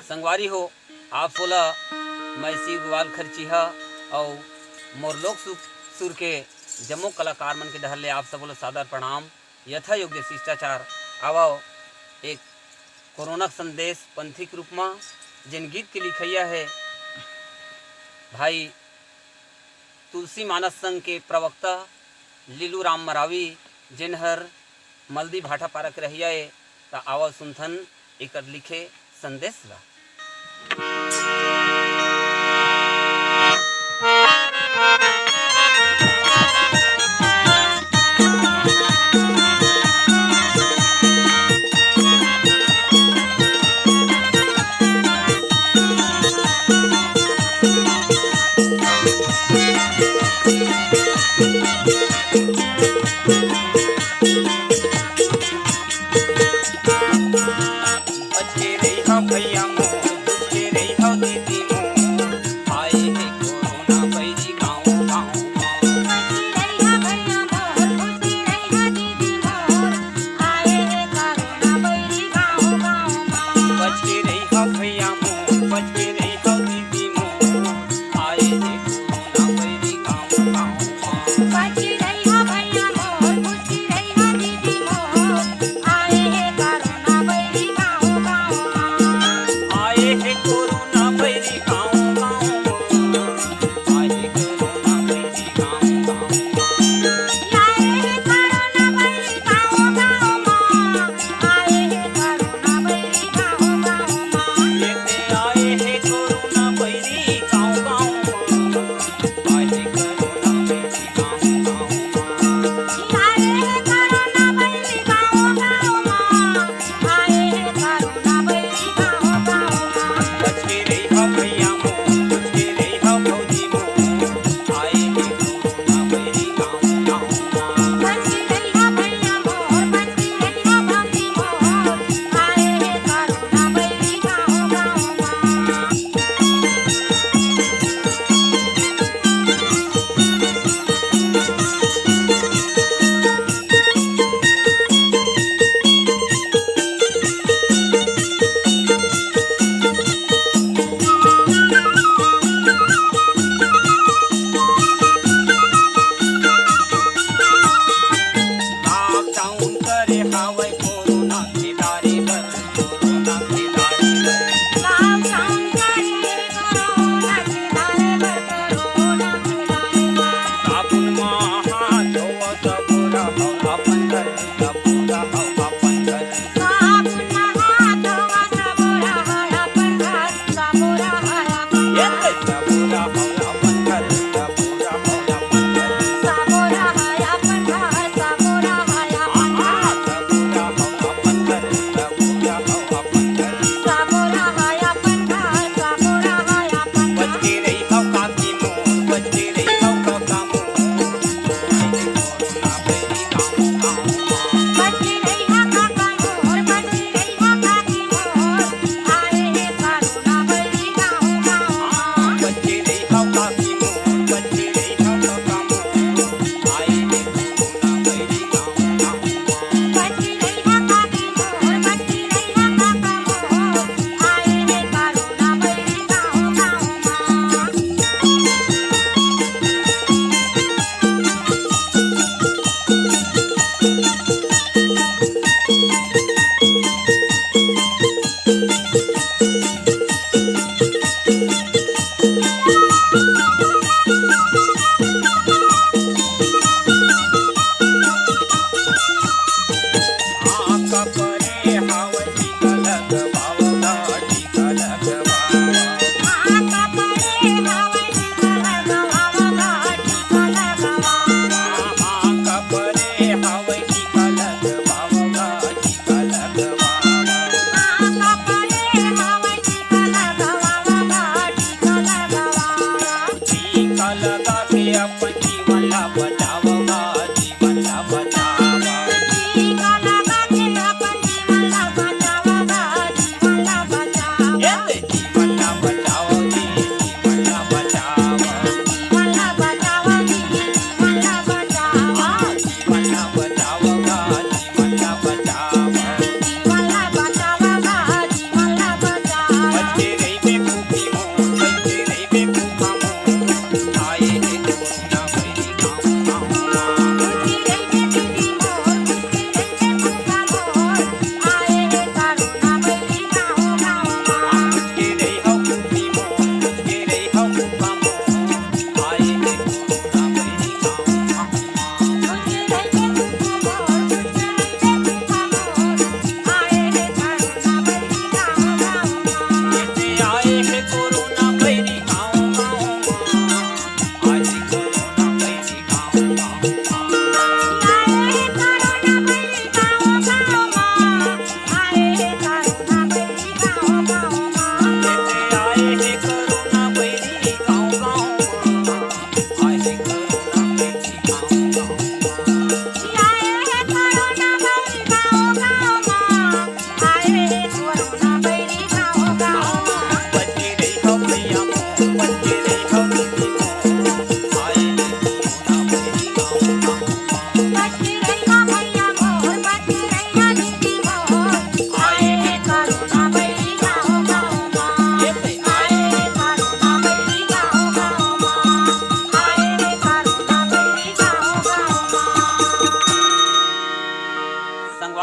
संगवारी हो आप सोला मैसी ग्वाल खर्ची है और मोर लोक सुर के जम्मो कलाकार मन के डहर ले आप सब सादर प्रणाम यथा योग्य शिष्टाचार आवो एक कोरोना संदेश पंथिक रूप में जिन गीत के लिखैया है भाई तुलसी मानस संघ के प्रवक्ता लीलू राम मरावी जिन हर मल्दी भाटा पारक रहिया है ता आवा सुनथन एक लिखे संदेश ला।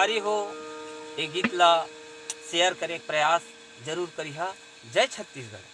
संगवारी हो ये गीत ला शेयर करे के प्रयास जरूर करिहा। जय छत्तीसगढ़।